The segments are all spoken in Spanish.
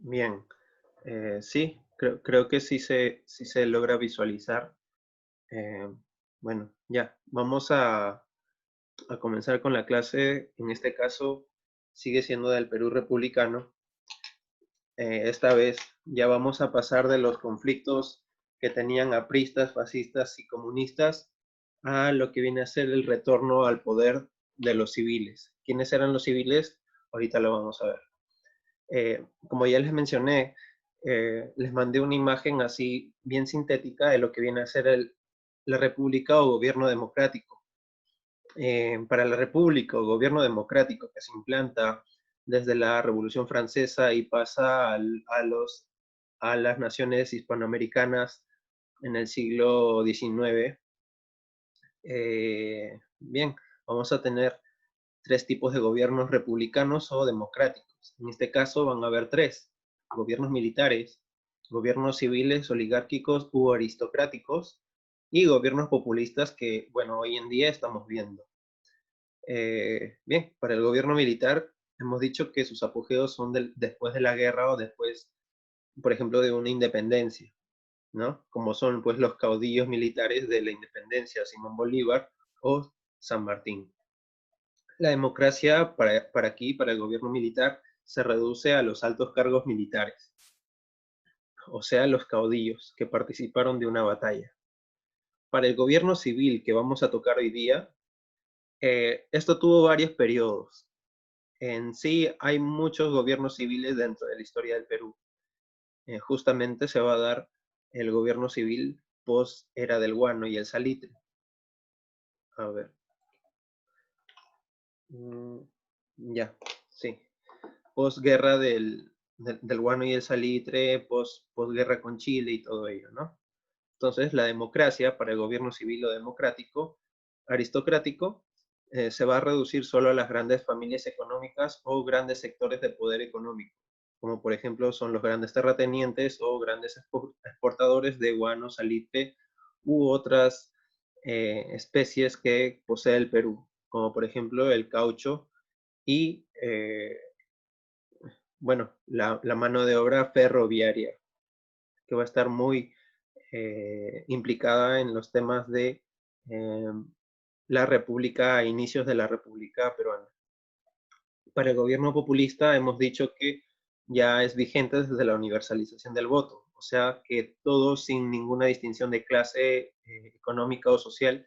Bien, sí, creo que sí se logra visualizar. Eh, bueno, ya, vamos a comenzar con la clase. En este caso, sigue siendo del Perú republicano. Esta vez ya vamos a pasar de los conflictos que tenían apristas, fascistas y comunistas a lo que viene a ser el retorno al poder de los civiles. ¿Quiénes eran los civiles? Ahorita lo vamos a ver. Como ya les mencioné, les mandé una imagen así bien sintética de lo que viene a ser la república o gobierno democrático. Para la república o gobierno democrático que se implanta desde la Revolución Francesa y pasa a las naciones hispanoamericanas en el siglo XIX, bien, vamos a tener tres tipos de gobiernos republicanos o democráticos. En este caso van a haber tres: gobiernos militares, gobiernos civiles, oligárquicos u aristocráticos, y gobiernos populistas que, bueno, hoy en día estamos viendo. Bien, para el gobierno militar hemos dicho que sus apogeos son después de la guerra o después, por ejemplo, de una independencia, ¿no? Como son pues los caudillos militares de la independencia, Simón Bolívar o San Martín. La democracia para aquí, para el gobierno militar, se reduce a los altos cargos militares, o sea, los caudillos que participaron de una batalla. Para el gobierno civil que vamos a tocar hoy día, esto tuvo varios periodos. En sí, hay muchos gobiernos civiles dentro de la historia del Perú. Justamente se va a dar el gobierno civil post era del guano y el salitre. A ver. Mm, ya, sí. Posguerra del guano y el salitre, posguerra con Chile y todo ello, ¿no? Entonces, la democracia para el gobierno civil o democrático, aristocrático, se va a reducir solo a las grandes familias económicas o grandes sectores de poder económico, como por ejemplo son los grandes terratenientes o grandes exportadores de guano, salitre u otras especies que posee el Perú, como por ejemplo el caucho y bueno, la mano de obra ferroviaria, que va a estar muy implicada en los temas de eh, la República, a inicios de la República Peruana. Para el gobierno populista hemos dicho que ya es vigente desde la universalización del voto, o sea que todos sin ninguna distinción de clase económica o social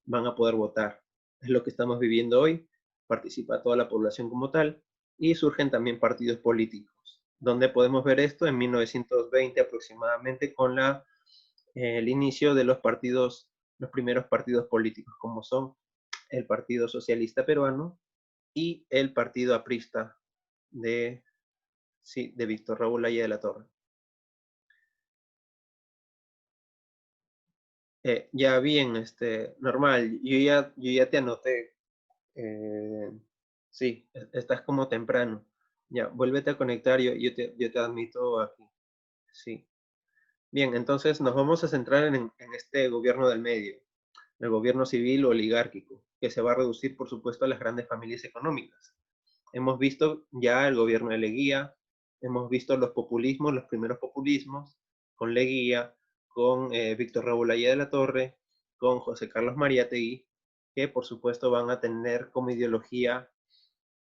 van a poder votar. Es lo que estamos viviendo hoy, participa toda la población como tal y surgen también partidos políticos. ¿Dónde podemos ver esto? En 1920 aproximadamente con el inicio de los partidos, los primeros partidos políticos, como son el Partido Socialista Peruano y el Partido Aprista de, sí, de Víctor Raúl Aya de la Torre. Ya bien, normal, yo ya te anoté. Eh, sí, estás como temprano. Ya, vuélvete a conectar, yo te admito aquí. Sí. Bien, entonces nos vamos a centrar en este gobierno del medio, el gobierno civil oligárquico, que se va a reducir, por supuesto, a las grandes familias económicas. Hemos visto ya el gobierno de Leguía, hemos visto los populismos, los primeros populismos, con Leguía, con Víctor Raúl Aya de la Torre, con José Carlos Mariátegui, que por supuesto van a tener como ideología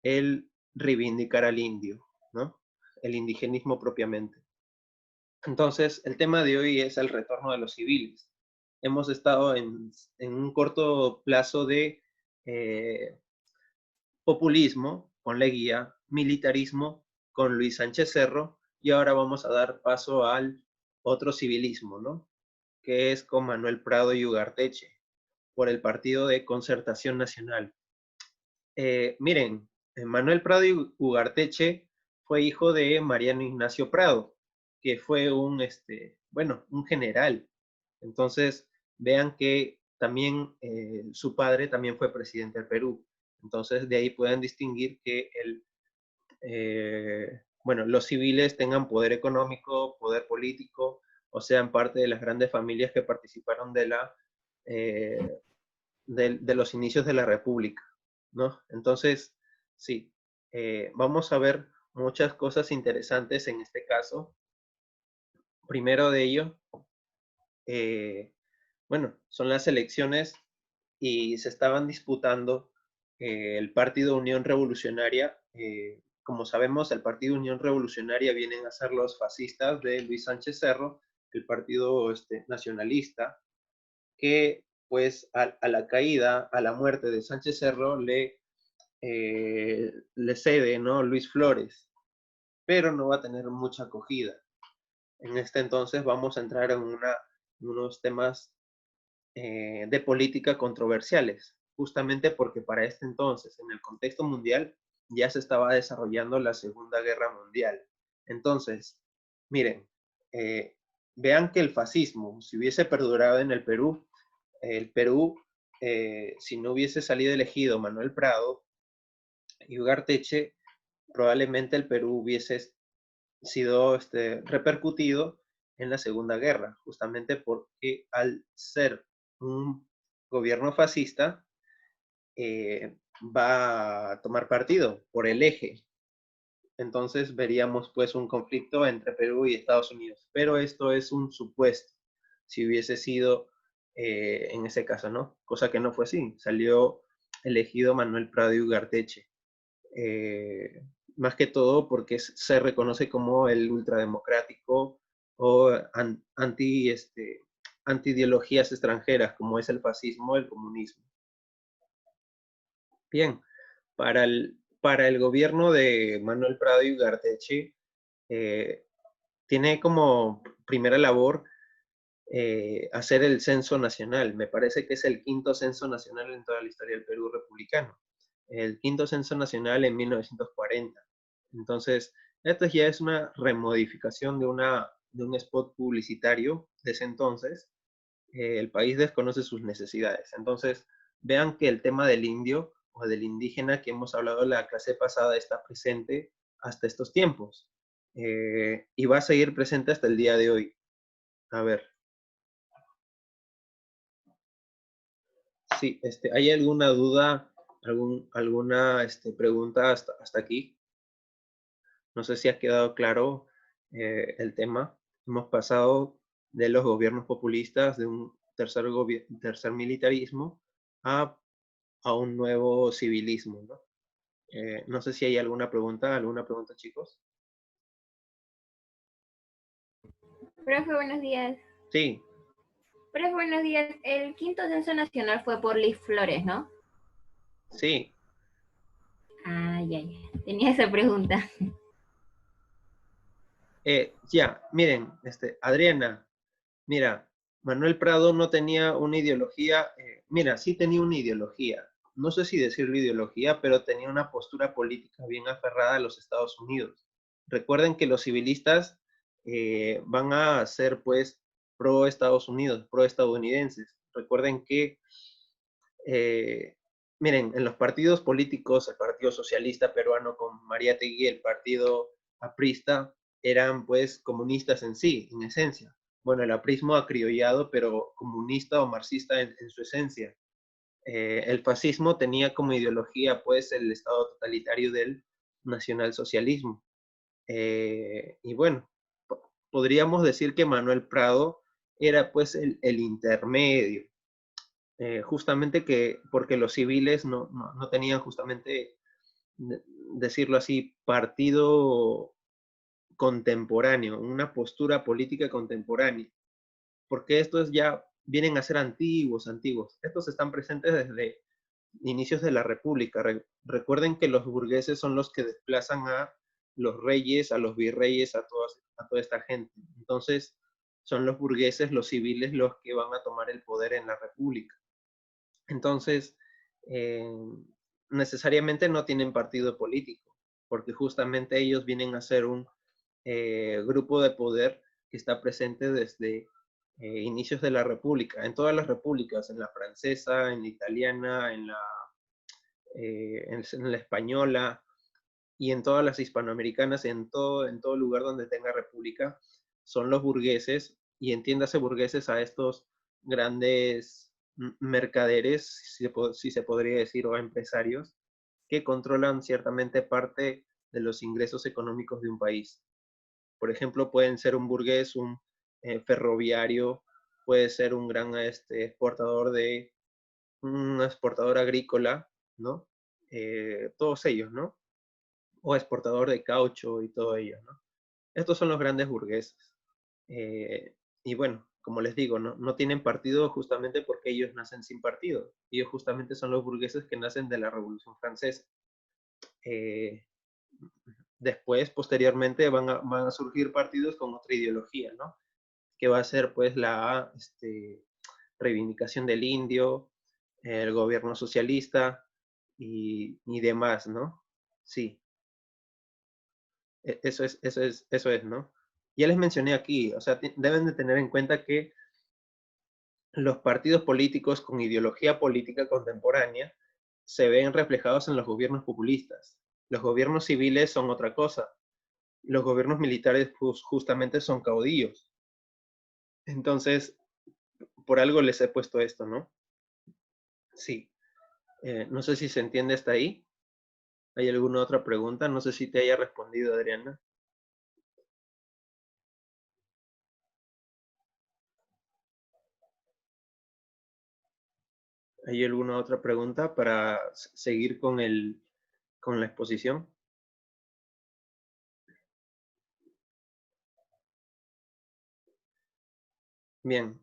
el reivindicar al indio, ¿no? El indigenismo propiamente. Entonces, el tema de hoy es el retorno de los civiles. Hemos estado en un corto plazo de eh, populismo con Leguía, militarismo con Luis Sánchez Cerro, y ahora vamos a dar paso al otro civilismo, ¿no? Que es con Manuel Prado y Ugarteche, por el Partido de Concertación Nacional. Miren, Manuel Prado y Ugarteche fue hijo de Mariano Ignacio Prado, que fue bueno, un general. Entonces, vean que también su padre también fue presidente del Perú. Entonces, de ahí pueden distinguir que bueno, los civiles tengan poder económico, poder político, o sean parte de las grandes familias que participaron eh, de los inicios de la República, ¿no? Entonces, sí, vamos a ver muchas cosas interesantes en este caso. Primero de ello, bueno, son las elecciones y se estaban disputando el Partido Unión Revolucionaria. Como sabemos, el Partido Unión Revolucionaria vienen a ser los fascistas de Luis Sánchez Cerro, el partido nacionalista, que pues a la caída, a la muerte de Sánchez Cerro, le cede, ¿no? Luis Flores, pero no va a tener mucha acogida. En este entonces vamos a entrar en unos temas de política controversiales, justamente porque para este entonces, en el contexto mundial, ya se estaba desarrollando la Segunda Guerra Mundial. Entonces, miren, eh, vean que el fascismo, si hubiese perdurado en el Perú, si no hubiese salido elegido Manuel Prado y Ugarteche, probablemente el Perú hubiese sido repercutido en la Segunda Guerra, justamente porque al ser un gobierno fascista, va a tomar partido por el eje. Entonces veríamos pues un conflicto entre Perú y Estados Unidos. Pero esto es un supuesto, si hubiese sido en ese caso, ¿no? Cosa que no fue así. Salió elegido Manuel Prado y Ugarteche. Eh, Más que todo porque se reconoce como el ultrademocrático o anti ideologías extranjeras, como es el fascismo, el comunismo. Bien, para el gobierno de Manuel Prado y Ugarteche, eh, tiene como primera labor hacer el censo nacional. Me parece que es el quinto censo nacional en toda la historia del Perú republicano. El quinto censo nacional en 1940. Entonces, esto ya es una remodificación de un spot publicitario de ese entonces. El país desconoce sus necesidades. Entonces, vean que el tema del indio o del indígena que hemos hablado en la clase pasada está presente hasta estos tiempos. Y va a seguir presente hasta el día de hoy. A ver, sí, ¿hay alguna duda, alguna pregunta hasta aquí? No sé si ha quedado claro el tema. Hemos pasado de los gobiernos populistas, de un tercer militarismo, a, a un nuevo civilismo, ¿no? No sé si hay alguna pregunta, chicos. Profe, buenos días. Sí, Profe, buenos días. El quinto censo nacional fue por Luis Flores, ¿no? sí. Ah, ya. Tenía esa pregunta. Ya, miren, Adriana, mira, Manuel Prado no tenía una ideología, mira, sí tenía una ideología, no sé si decirlo ideología, pero tenía una postura política bien aferrada a los Estados Unidos. Recuerden que los civilistas van a ser pues pro Estados Unidos, pro estadounidenses. Recuerden que, eh, miren, en los partidos políticos, el Partido Socialista Peruano con Mariátegui, el Partido Aprista, eran pues comunistas en sí, en esencia. Bueno, el aprismo acriollado, pero comunista o marxista en su esencia. El fascismo tenía como ideología pues el estado totalitario del nacionalsocialismo. Y bueno, podríamos decir que Manuel Prado era pues el intermedio, justamente que porque los civiles no tenían justamente, decirlo así, partido contemporáneo, una postura política contemporánea, porque estos ya vienen a ser antiguos. Estos están presentes desde inicios de la República. Recuerden que los burgueses son los que desplazan a los reyes, a los virreyes, a toda esta gente. Entonces, son los burgueses, los civiles, los que van a tomar el poder en la República. Entonces, eh, necesariamente no tienen partido político, porque justamente ellos vienen a ser un grupo de poder que está presente desde inicios de la República, en todas las repúblicas, en la francesa, en la italiana, en la española y en todas las hispanoamericanas, en todo lugar donde tenga república, son los burgueses, y entiéndase burgueses a estos grandes mercaderes, si se podría decir, o empresarios, que controlan ciertamente parte de los ingresos económicos de un país. Por ejemplo, pueden ser un burgués, un ferroviario, puede ser un gran exportador de un exportador agrícola, ¿no? Todos ellos, ¿no? O exportador de caucho y todo ello, ¿no? Estos son los grandes burgueses. Y bueno, como les digo, no tienen partido justamente porque ellos nacen sin partido. Ellos justamente son los burgueses que nacen de la Revolución Francesa. Eh, Después, posteriormente, van a surgir partidos con otra ideología, ¿no? Que va a ser pues la reivindicación del indio, el gobierno socialista y demás, ¿no? Sí, eso es, ¿no? Ya les mencioné aquí, o sea, deben de tener en cuenta que los partidos políticos con ideología política contemporánea se ven reflejados en los gobiernos populistas. Los gobiernos civiles son otra cosa. Los gobiernos militares justamente son caudillos. Entonces, por algo les he puesto esto, ¿no? Sí. No sé si se entiende hasta ahí. ¿Hay alguna otra pregunta? No sé si te haya respondido, Adriana. ¿Hay alguna otra pregunta para seguir con la exposición? Bien,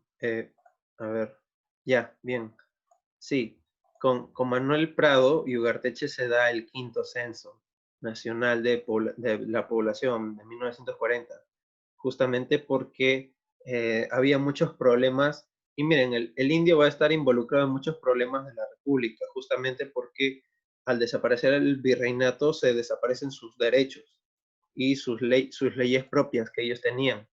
a ver, ya, bien. Sí, con Manuel Prado y Ugarteche se da el quinto censo nacional de la población de 1940, justamente porque había muchos problemas, y miren, el indio va a estar involucrado en muchos problemas de la República, justamente porque al desaparecer el virreinato se desaparecen sus derechos y sus leyes propias que ellos tenían.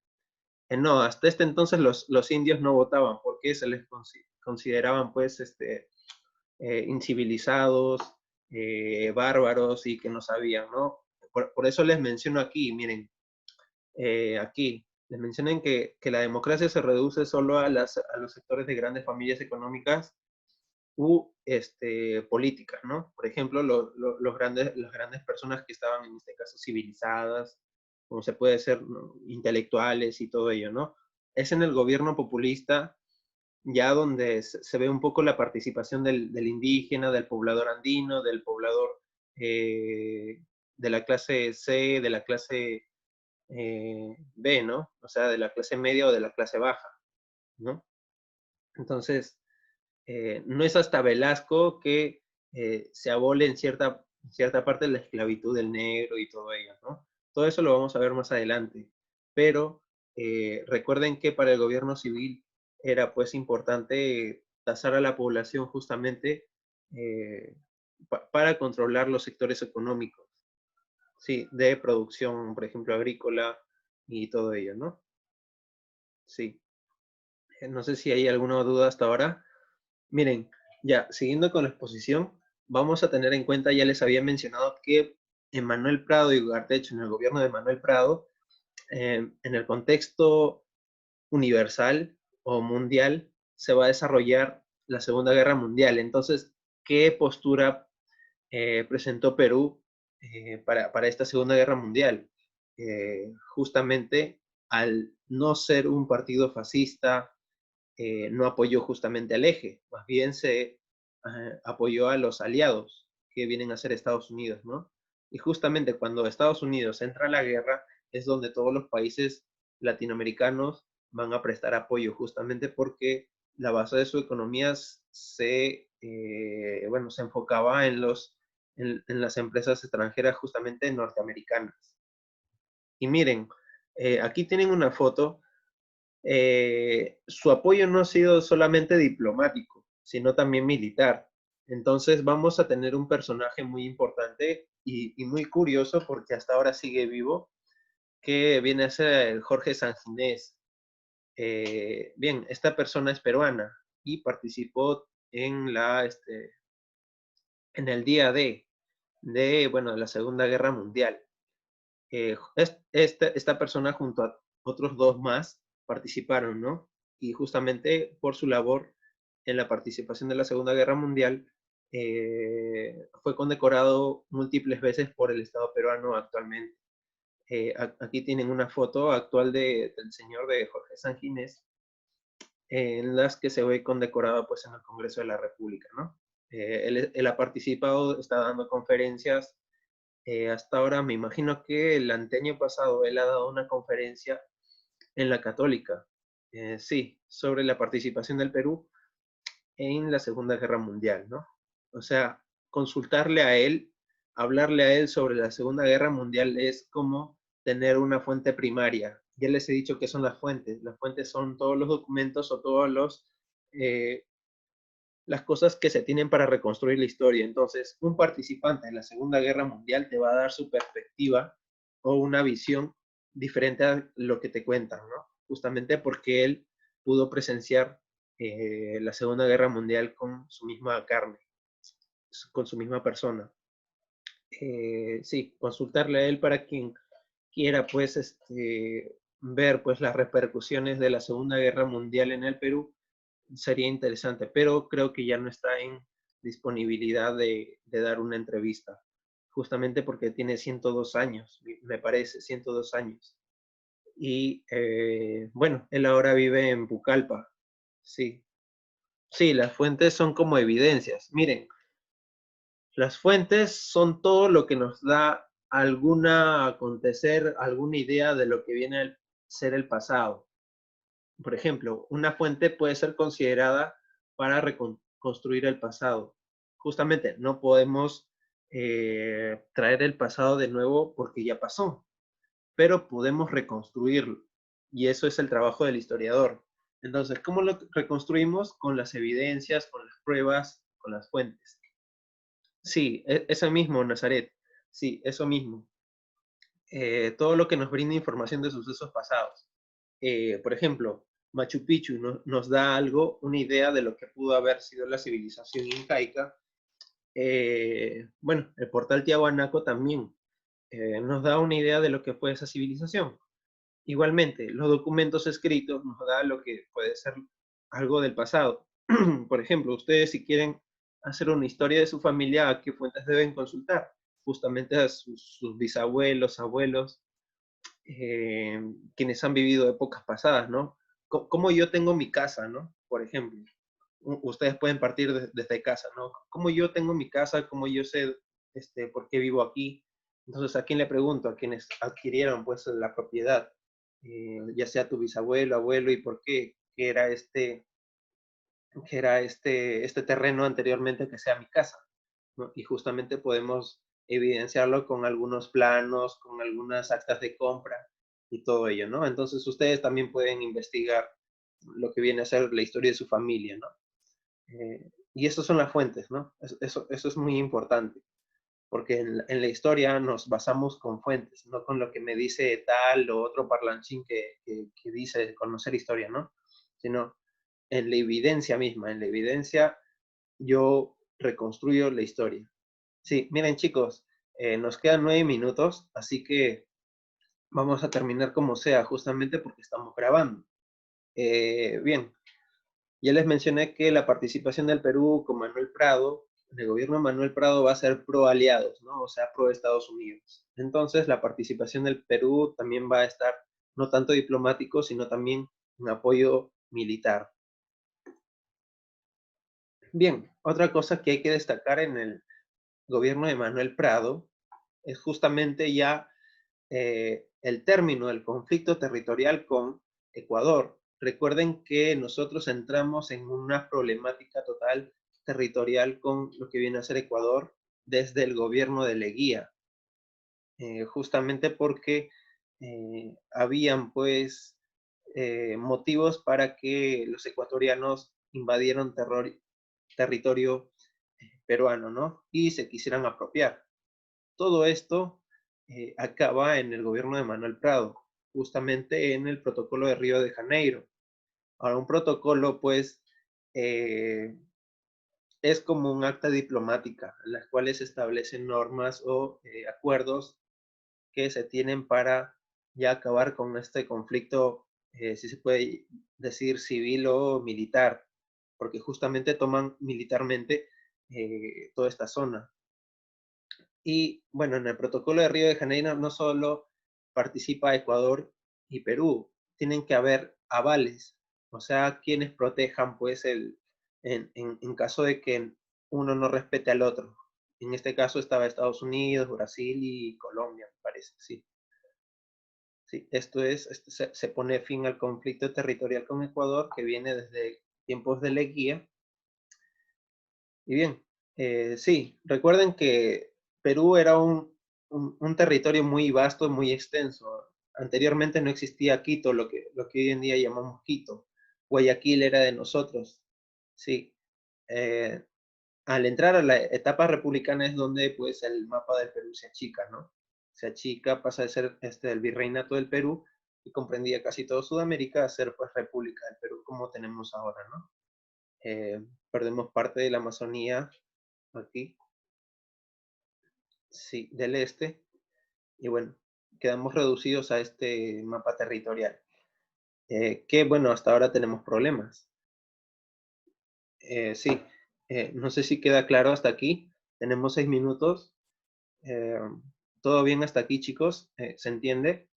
No, hasta este entonces los indios no votaban porque se les consideraban pues incivilizados, bárbaros y que no sabían, ¿no? Por eso les menciono aquí, miren, aquí les mencionan que la democracia se reduce solo a los sectores de grandes familias económicas u políticas, ¿no? Por ejemplo, las grandes personas que estaban en este caso civilizadas, como se puede ser, ¿no? Intelectuales y todo ello, ¿no? Es en el gobierno populista ya donde se ve un poco la participación del indígena, del poblador andino, del poblador de la clase C, de la clase B, ¿no? O sea, de la clase media o de la clase baja, ¿no? Entonces, no es hasta Velasco que se abole en cierta parte la esclavitud del negro y todo ello, ¿no? Todo eso lo vamos a ver más adelante, pero recuerden que para el gobierno civil era pues importante tasar a la población justamente para controlar los sectores económicos, sí, de producción, por ejemplo, agrícola y todo ello, ¿no? Sí. No sé si hay alguna duda hasta ahora. Miren, ya, siguiendo con la exposición, vamos a tener en cuenta, ya les había mencionado que en Manuel Prado y Ugarteche, en el gobierno de Manuel Prado, en el contexto universal o mundial, se va a desarrollar la Segunda Guerra Mundial. Entonces, ¿qué postura presentó Perú para esta Segunda Guerra Mundial? Justamente al no ser un partido fascista, no apoyó justamente al eje, más bien se apoyó a los aliados que vienen a ser Estados Unidos, ¿no? Y justamente cuando Estados Unidos entra a la guerra es donde todos los países latinoamericanos van a prestar apoyo, justamente porque la base de su economía bueno, se enfocaba en las empresas extranjeras justamente norteamericanas. Y miren, aquí tienen una foto. Su apoyo no ha sido solamente diplomático, sino también militar. Entonces vamos a tener un personaje muy importante y muy curioso porque hasta ahora sigue vivo, que viene a ser el Jorge Sanginés. Bien, esta persona es peruana y participó en el día bueno, de la Segunda Guerra Mundial. Esta persona junto a otros dos más participaron, ¿no? Y justamente por su labor en la participación de la Segunda Guerra Mundial fue condecorado múltiples veces por el Estado peruano actualmente. Aquí tienen una foto actual del señor de Jorge Sanginés, en las que se ve condecorado pues en el Congreso de la República, ¿no? Él ha participado, está dando conferencias. Hasta ahora me imagino que el año pasado él ha dado una conferencia en la Católica, sí, sobre la participación del Perú en la Segunda Guerra Mundial, ¿no? O sea, consultarle a él, hablarle a él sobre la Segunda Guerra Mundial es como tener una fuente primaria. Ya les he dicho qué son las fuentes. Las fuentes son todos los documentos o todos las cosas que se tienen para reconstruir la historia. Entonces, un participante en la Segunda Guerra Mundial te va a dar su perspectiva o una visión diferente a lo que te cuentan, ¿no? Justamente porque él pudo presenciar la Segunda Guerra Mundial con su misma carne, con su misma persona. Sí, consultarle a él para quien quiera, pues, ver, pues, las repercusiones de la Segunda Guerra Mundial en el Perú, sería interesante, pero creo que ya no está en disponibilidad de dar una entrevista, justamente porque tiene 102 años, me parece, 102 años. Y bueno, él ahora vive en Pucallpa, sí. Sí, las fuentes son como evidencias. Miren, las fuentes son todo lo que nos da alguna acontecer, alguna idea de lo que viene a ser el pasado. Por ejemplo, una fuente puede ser considerada para reconstruir el pasado. Justamente no podemos traer el pasado de nuevo porque ya pasó, pero podemos reconstruirlo. Y eso es el trabajo del historiador. Entonces, ¿cómo lo reconstruimos? Con las evidencias, con las pruebas, con las fuentes. Sí, eso mismo, Nazaret. Sí, eso mismo. Todo lo que nos brinda información de sucesos pasados. Por ejemplo, Machu Picchu nos da algo, una idea de lo que pudo haber sido la civilización incaica. Bueno, el portal Tiahuanaco también nos da una idea de lo que fue esa civilización. Igualmente, los documentos escritos nos da lo que puede ser algo del pasado. Por ejemplo, ustedes si quieren hacer una historia de su familia, ¿a qué fuentes deben consultar? Justamente a sus bisabuelos, abuelos, quienes han vivido épocas pasadas, ¿no? Como yo tengo mi casa, ¿no? Por ejemplo, ustedes pueden partir desde casa, ¿no? Como yo tengo mi casa, como yo sé por qué vivo aquí. Entonces, ¿a quién le pregunto? A quienes adquirieron pues la propiedad, ya sea tu bisabuelo, abuelo, y por qué que era este terreno anteriormente que sea mi casa, ¿no? Y justamente podemos evidenciarlo con algunos planos, con algunas actas de compra y todo ello, ¿no? Entonces ustedes también pueden investigar lo que viene a ser la historia de su familia, ¿no? Y esas son las fuentes, ¿no? Eso es muy importante, porque en la historia nos basamos con fuentes, no con lo que me dice tal o otro parlanchín que dice conocer historia, ¿no? Sino en la evidencia misma, en la evidencia yo reconstruyo la historia. Sí, miren chicos, nos quedan 9 minutos, así que vamos a terminar como sea, justamente porque estamos grabando. Bien, ya les mencioné que la participación del Perú con Manuel Prado, el gobierno de Manuel Prado va a ser pro aliados, ¿no? O sea, pro Estados Unidos. Entonces, la participación del Perú también va a estar no tanto diplomático, sino también un apoyo militar. Bien, otra cosa que hay que destacar en el gobierno de Manuel Prado es justamente ya el término del conflicto territorial con Ecuador. Recuerden que nosotros entramos en una problemática total territorial con lo que viene a ser Ecuador desde el gobierno de Leguía, justamente porque habían pues motivos para que los ecuatorianos invadieran territorio peruano, ¿no? Y se quisieran apropiar. Todo esto acaba en el gobierno de Manuel Prado, justamente en el protocolo de Río de Janeiro. Ahora, un protocolo, pues, es como un acta diplomática, en las cuales se establecen normas o acuerdos que se tienen para ya acabar con este conflicto, si se puede decir, civil o militar, porque justamente toman militarmente toda esta zona. Y bueno, en el protocolo de Río de Janeiro no solo participa Ecuador y Perú, tienen que haber avales, o sea, quienes protejan pues en caso de que uno no respete al otro. En este caso estaba Estados Unidos, Brasil y Colombia, me parece, sí. Sí, se pone fin al conflicto territorial con Ecuador que viene desde tiempos de Leguía. Y bien, sí, recuerden que Perú era un territorio muy vasto, muy extenso. Anteriormente no existía Quito, lo que hoy en día llamamos Quito. Guayaquil era de nosotros. Sí. Eh, Al entrar a la etapa republicana es donde pues el mapa del Perú se achica, ¿no? Se achica, pasa de ser el virreinato del Perú y comprendía casi todo Sudamérica a ser pues República del Perú como tenemos ahora, ¿no? Perdemos parte de la Amazonía aquí, sí, del este, y bueno, quedamos reducidos a este mapa territorial, que bueno, hasta ahora tenemos problemas. Sí, no sé si queda claro hasta aquí, tenemos 6 minutos. Eh, ¿Todo bien hasta aquí, chicos? ¿Se entiende?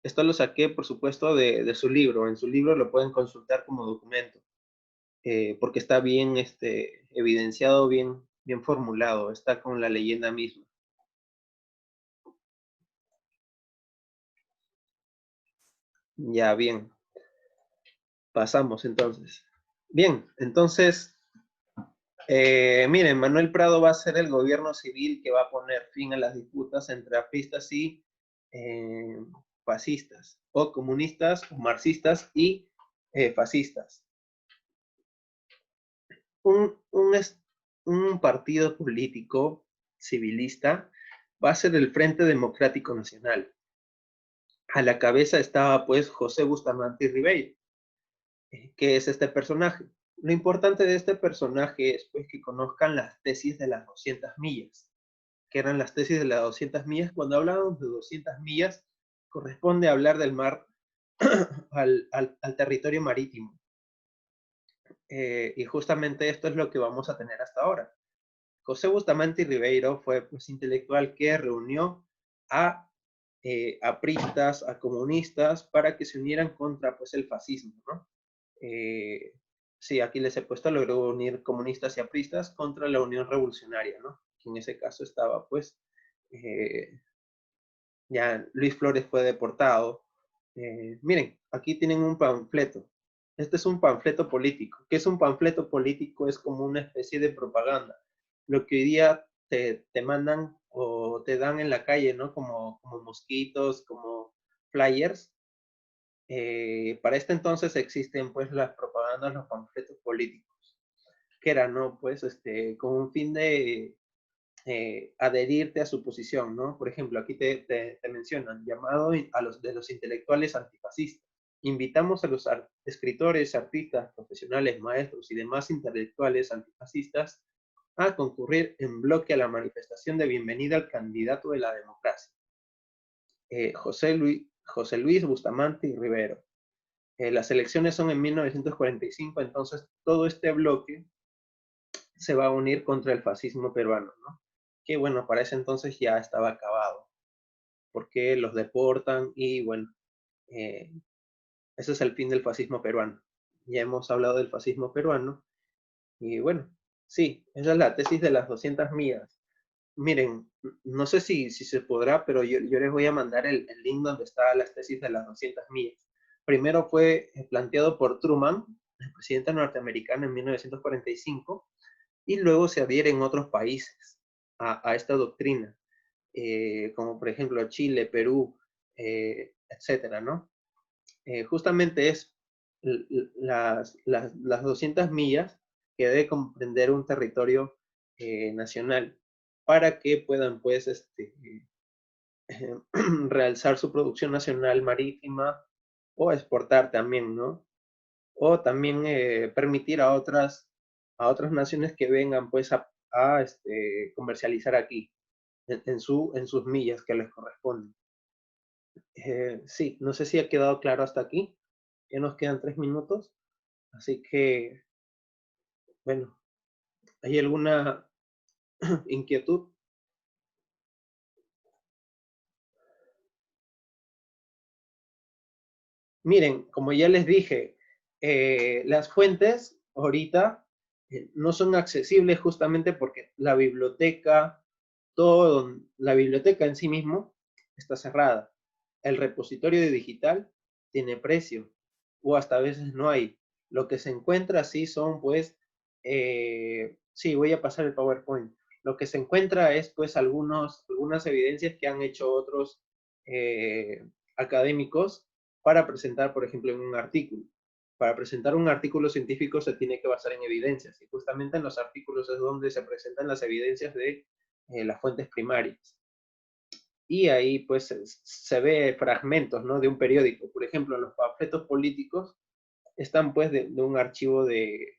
Esto lo saqué, por supuesto, de su libro. En su libro lo pueden consultar como documento, porque está bien evidenciado, bien formulado, está con la leyenda misma. Ya, bien. Pasamos entonces. Bien, entonces, miren, Manuel Prado va a ser el gobierno civil que va a poner fin a las disputas entre apristas y eh, fascistas, o comunistas, o marxistas y fascistas. Un partido político civilista va a ser el Frente Democrático Nacional. A la cabeza estaba pues José Bustamante Ribeiro. ¿Qué es este personaje? Lo importante de este personaje es pues que conozcan las tesis de las 200 millas. ¿Qué eran las tesis de las 200 millas? Cuando hablamos de 200 millas, corresponde hablar del mar al territorio marítimo. Y justamente esto es lo que vamos a tener hasta ahora. José Bustamante Ribeiro fue pues intelectual que reunió a apristas, a comunistas, para que se unieran contra pues el fascismo, ¿no? Sí, aquí les he puesto, logró unir comunistas y apristas contra la Unión Revolucionaria, ¿no? Que en ese caso estaba, pues, ya Luis Flores fue deportado. Miren, aquí tienen un panfleto. Este es un panfleto político. ¿Qué es un panfleto político? Es como una especie de propaganda. Lo que hoy día te mandan o te dan en la calle, ¿no? Como mosquitos, como flyers. Para este entonces existen pues las propagandas, los panfletos políticos, que eran, ¿no? Pues con un fin de adherirte a su posición, ¿no? Por ejemplo, aquí te mencionan, llamado a los intelectuales antifascistas. Invitamos a los escritores, artistas, profesionales, maestros y demás intelectuales antifascistas a concurrir en bloque a la manifestación de bienvenida al candidato de la democracia, José Luis Bustamante y Rivero. Las elecciones son en 1945, entonces todo este bloque se va a unir contra el fascismo peruano, ¿no? Que bueno, para ese entonces ya estaba acabado, porque los deportan y bueno, eh, ese es el fin del fascismo peruano. Ya hemos hablado del fascismo peruano y bueno, sí, esa es la tesis de las 200 millas. Miren, no sé si se podrá, pero yo les voy a mandar el link donde está las tesis de las 200 millas. Primero fue planteado por Truman, el presidente norteamericano en 1945, y luego se adhieren otros países a esta doctrina, como por ejemplo Chile, Perú, etcétera, ¿no? Justamente es las 200 millas que debe comprender un territorio nacional para que puedan, pues, realzar su producción nacional marítima o exportar también, ¿no? O también permitir a otras naciones que vengan, pues, a comercializar aquí, en sus millas que les corresponden. Sí, no sé si ha quedado claro hasta aquí. Ya nos quedan 3 minutos. Así que, bueno, ¿Hay alguna inquietud? Miren, como ya les dije, las fuentes ahorita no son accesibles justamente porque la biblioteca en sí mismo está cerrada. El repositorio digital tiene precio o hasta a veces no hay. Lo que se encuentra sí son pues, sí, voy a pasar el PowerPoint. Lo que se encuentra es pues algunas evidencias que han hecho otros académicos para presentar, por ejemplo, en un artículo. Para presentar un artículo científico se tiene que basar en evidencias y justamente en los artículos es donde se presentan las evidencias de las fuentes primarias. Y ahí pues se ve fragmentos, ¿no?, de un periódico. Por ejemplo, los panfletos políticos están pues de un archivo de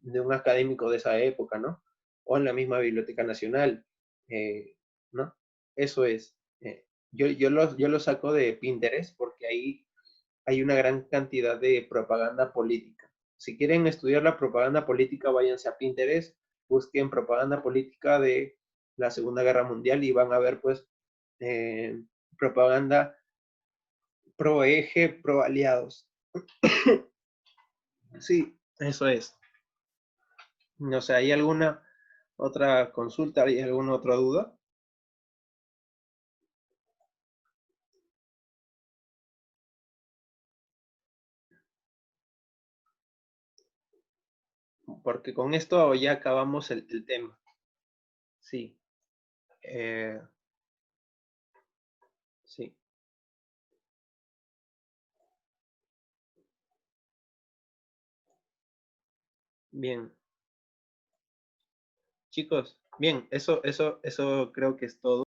un académico de esa época, ¿no? O en la misma Biblioteca Nacional, ¿no? Eso es. Yo lo saco de Pinterest porque ahí hay una gran cantidad de propaganda política. Si quieren estudiar la propaganda política, váyanse a Pinterest, busquen propaganda política de la Segunda Guerra Mundial y van a ver pues eh, propaganda pro eje, pro aliados. Sí, eso es. No sé, ¿hay alguna otra consulta? ¿Hay alguna otra duda? Porque con esto ya acabamos el tema. Sí. Sí. Bien. Chicos, bien, eso creo que es todo.